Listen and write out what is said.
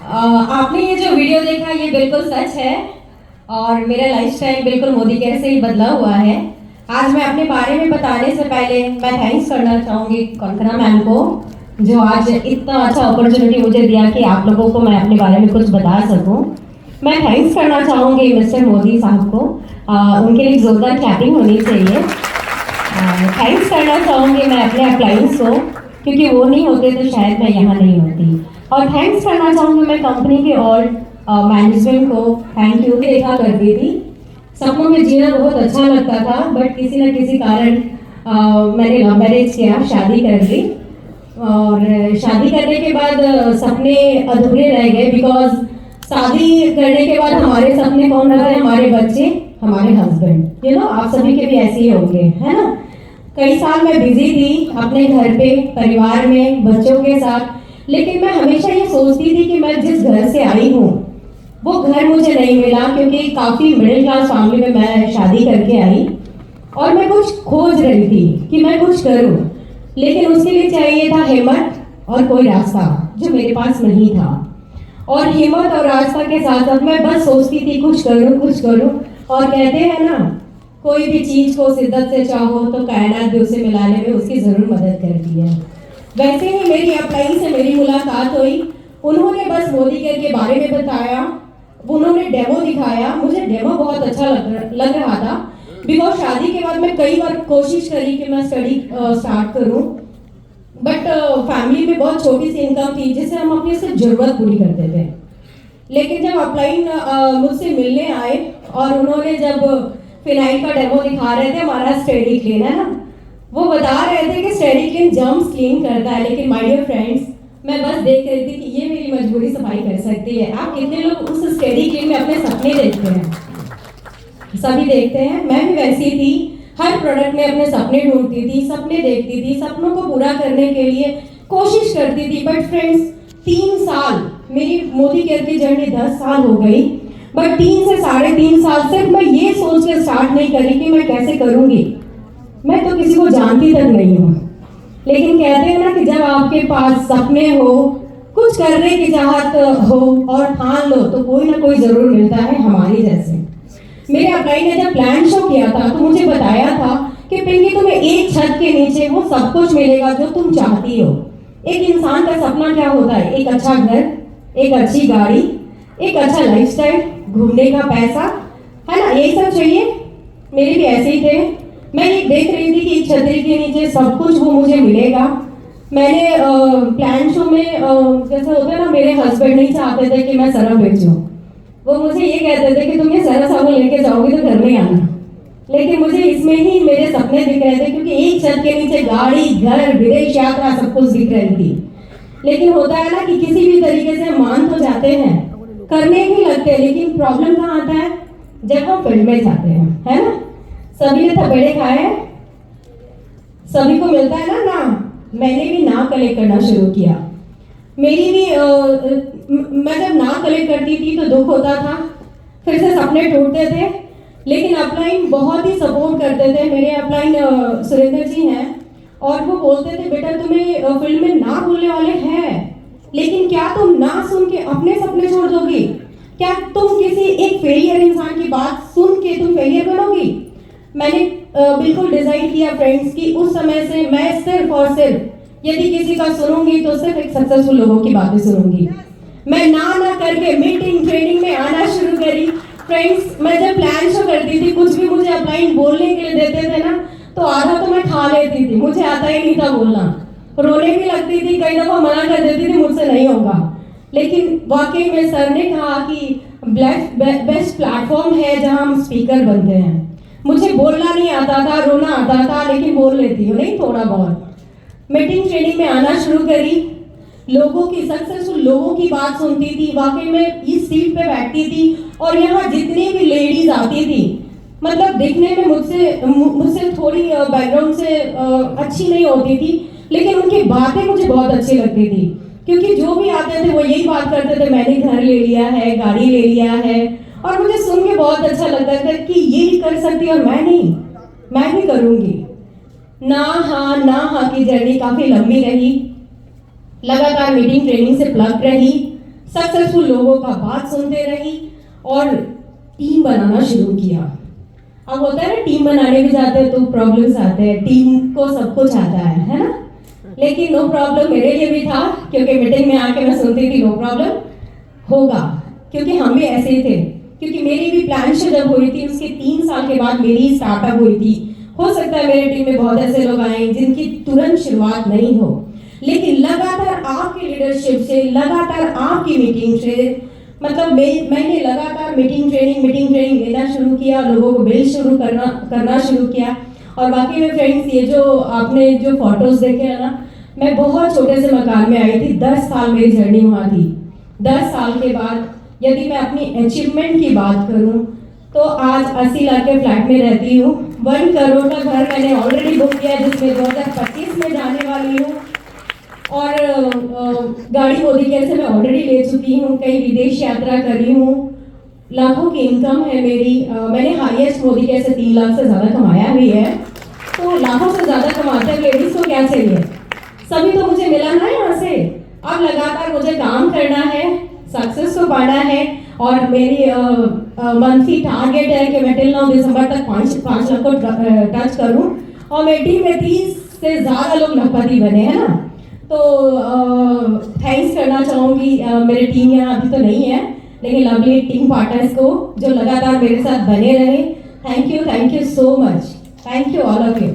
आपने ये जो वीडियो देखा ये बिल्कुल सच है और मेरा लाइफस्टाइल बिल्कुल मोदी केयर से ही बदला हुआ है। आज मैं अपने बारे में बताने से पहले मैं थैंक्स करना चाहूँगी कनकना मैम को, जो आज इतना अच्छा अपॉर्चुनिटी मुझे दिया कि आप लोगों को मैं अपने बारे में कुछ बता सकूँ। मैं थैंक्स करना चाहूँगी मिस्टर मोदी साहब को, उनके लिए जोरदार क्लैपिंग होनी चाहिए। थैंक्स करना चाहूँगी मैं अपने अप्लाइंस को, क्योंकि वो नहीं होते तो शायद मैं यहाँ नहीं होती। और थैंक्स करना चाहूँगी मैं कंपनी के और मैनेजमेंट को, थैंक यू। देखा करती थी, सपनों में जीना बहुत अच्छा लगता था, बट किसी न किसी कारण मैंने लव मैरिज किया, शादी कर ली। और शादी करने के बाद सपने अधूरे रह गए, बिकॉज शादी करने के बाद हमारे सपने कौन रह गए? हमारे बच्चे, हमारे हस्बैंड। यू नो, आप सभी के भी ऐसे ही होंगे, है ना। कई साल मैं बिजी थी अपने घर पे, परिवार में, बच्चों के साथ, लेकिन मैं हमेशा ये सोचती थी कि मैं जिस घर से आई हूँ वो घर मुझे नहीं मिला, क्योंकि काफ़ी मिडिल क्लास फैमिली में मैं शादी करके आई और मैं कुछ खोज रही थी कि मैं कुछ करूँ, लेकिन उसके लिए चाहिए था हिम्मत और कोई रास्ता, जो मेरे पास नहीं था। और हिम्मत और रास्ता के साथ साथ मैं बस सोचती थी कुछ करूँ कुछ करूँ। और कहते हैं ना, कोई भी चीज़ को शिद्दत से चाहो तो कायनात भी उसे मिलाने में उसकी ज़रूर मदद करती है। वैसे ही मेरी अप्लाई से मेरी मुलाकात हुई। उन्होंने बस मोदी केयर के बारे में बताया, उन्होंने डेमो दिखाया। मुझे डेमो बहुत अच्छा लग रहा था, बिकॉज शादी के बाद मैं कई बार कोशिश करी कि मैं स्टडी स्टार्ट करूं, बट फैमिली में बहुत छोटी सी इनकम थी जिससे हम अपनी सिर्फ ज़रूरत पूरी करते थे। लेकिन जब अपलाइन मुझसे मिलने आए और उन्होंने जब फिनाइल का डेमो दिखा रहे थे, हमारा स्टेडी क्लीन है ना, वो बता रहे थे कि स्टेडी क्लीन जर्म्स क्लीन करता है। लेकिन माय डियर फ्रेंड्स, मैं बस देख रही थी कि ये मेरी मजबूरी सफाई कर सकती है। आप कितने लोग उस स्टेडी क्लीन में अपने सपने देखते हैं? सभी देखते हैं। मैं भी वैसी थी, हर प्रोडक्ट में अपने सपने ढूंढती थी, सपने देखती थी, सपनों को पूरा करने के लिए कोशिश करती थी। बट फ्रेंड्स, 3 साल, मेरी मोदी केयर की जर्नी 10 साल हो गई, बट 3 से 3.5 साल सिर्फ मैं ये सोच के स्टार्ट नहीं करी कि मैं कैसे करूंगी। मैं तो किसी को जानती तक नहीं हूँ, लेकिन कहते हैं ना कि जब आपके पास सपने हो, कुछ करने की चाहत हो और ठान लो, तो कोई ना कोई जरूर मिलता है, हमारी जैसे। मेरे अप्लाई ने जब प्लान शो किया था तो मुझे बताया था कि पिंकी, तुम्हें एक छत के नीचे वो सब कुछ मिलेगा जो तुम चाहती हो। एक इंसान का सपना क्या होता है? एक अच्छा घर, एक अच्छी गाड़ी, एक अच्छा लाइफस्टाइल, घूमने का पैसा, है ना, यही सब चाहिए। मेरे भी ऐसे ही थे। मैं ये देख रही थी कि एक छतरी के नीचे सब कुछ वो मुझे मिलेगा। मैंने प्लान शो में जैसे होता है ना, मेरे हस्बैंड नहीं चाहते थे कि मैं सरफ बेचूं। वो मुझे ये कहते थे कि तुम ये सरफ साबुन लेके जाओगी तो घर में आना। लेकिन मुझे इसमें ही मेरे सपने दिख रहे थे, क्योंकि एक छत के नीचे गाड़ी, घर, विदेश यात्रा सब कुछ दिख रही थी। लेकिन होता है ना कि किसी भी तरीके से मान तो जाते हैं, करने ही लगते हैं, लेकिन प्रॉब्लम कहाँ आता है? जब हम फील्ड में जाते हैं, है ना। सभी ने थपेड़े खाए हैं, सभी को मिलता है ना नाम। मैंने भी नाम कलेक्ट करना शुरू किया। मेरी भी मैं जब नाम कलेक्ट करती थी तो दुख होता था, फिर से सपने टूटते थे। लेकिन अपलाइन बहुत ही सपोर्ट करते थे। मेरे अपलाइन सुरेंद्र जी हैं, और वो बोलते थे, बेटा तुम्हें फील्ड में ना भूलने वाले हैं, लेकिन क्या तुम ना सुन के अपने सपने छोड़ दोगी? क्या तुम किसी एक फेलियर इंसान की बात सुन के तुम फेलियर बनोगी? मैंने बिल्कुल डिसाइड किया फ्रेंड्स कि उस समय से मैं सिर्फ और सिर्फ यदि किसी का सुनूंगी तो सिर्फ एक सक्सेसफुल लोगों की बातें सुनूंगी। मैं ना करके मीटिंग ट्रेनिंग में आना शुरू करी। फ्रेंड्स, मैं जब प्लान शो करती थी, कुछ भी मुझे अपलाइन बोलने के लिए देते थे ना, तो आधा तो मैं खा लेती थी, मुझे आता ही नहीं था बोलना। रोने भी लगती थी, कई दफा मना कर देती थी, मुझसे नहीं होगा। लेकिन वाकई में सर ने कहा कि बेस्ट प्लेटफॉर्म है जहां हम स्पीकर बनते हैं। मुझे बोलना नहीं आता था, रोना आता था, लेकिन बोल लेती हूँ नहीं, थोड़ा बहुत। मीटिंग ट्रेनिंग में आना शुरू करी, लोगों की, सक्सेसफुल लोगों की बात सुनती थी। वाकई में इस सीट पे बैठती थी और यहाँ जितनी भी लेडीज आती थी, मतलब दिखने में मुझसे थोड़ी बैकग्राउंड से अच्छी नहीं होती थी, लेकिन उनकी बातें मुझे बहुत अच्छी लगती थी। क्योंकि जो भी आते थे वो यही बात करते थे, मैंने घर ले लिया है, गाड़ी ले लिया है, और मुझे सुन के बहुत अच्छा लगता था कि ये भी कर सकती और मैं नहीं, मैं भी करूँगी। ना हाँ की जर्नी काफ़ी लंबी रही। लगातार मीटिंग ट्रेनिंग से प्लग रही, सक्सेसफुल लोगों का बात सुनते रही और टीम बनाना शुरू किया। अब होता है ना, टीम बनाने भी जाते हैं तो प्रॉब्लम्स आते हैं, टीम को सब कुछ आता है ना। लेकिन नो प्रॉब्लम मेरे लिए भी था, क्योंकि मीटिंग में आके मैं सुनती थी नो प्रॉब्लम होगा, क्योंकि हम भी ऐसे ही थे। क्योंकि मेरी भी प्लानिंग जब हुई थी उसके 3 साल के बाद मेरी स्टार्टअप हुई थी। हो सकता है मेरी टीम में बहुत ऐसे लोग आए जिनकी तुरंत शुरुआत नहीं हो, लेकिन लगातार आपकी लीडरशिप से, लगातार आपकी मीटिंग से, मतलब मैंने लगातार मीटिंग ट्रेनिंग लेना शुरू किया, लोगों को बिल्ड शुरू करना शुरू किया। और बाकी में फ्रेंड्स, ये जो आपने जो फोटोज देखे है ना, मैं बहुत छोटे से मकान में आई थी, 10 साल मेरी जर्नी वहाँ थी। 10 साल के बाद यदि मैं अपनी अचीवमेंट की बात करूँ तो आज 80 लाख के फ्लैट में रहती हूँ। 1 करोड़ का घर मैंने ऑलरेडी बुक किया है, जिसमें 2025 में जाने वाली हूँ। और गाड़ी मोदी केयर से मैं ऑलरेडी ले चुकी हूँ, कई विदेश यात्रा करी हूँ, लाखों की इनकम है मेरी। मैंने हाईएस्ट मोदी केयर से 3 लाख से ज़्यादा कमाया भी है। तो लाखों से ज़्यादा कमाते लेडीज़ को क्या चाहिए, सभी तो मुझे मिला ना यहाँ से। अब लगातार मुझे काम करना है, सक्सेस को पाना है। और मेरी मंथली टारगेट है कि मैं टिल 9 दिसंबर तक 5 लाख को टच करूँ। और मेरी टीम में 30 से ज़्यादा लोग लखपति बने हैं ना। तो थैंक्स करना चाहूँगी, मेरी टीम यहाँ अभी तो नहीं है, लेकिन लवली टीम पार्टनर्स को जो लगातार मेरे साथ बने रहे। Thank you so much, thank you all of you.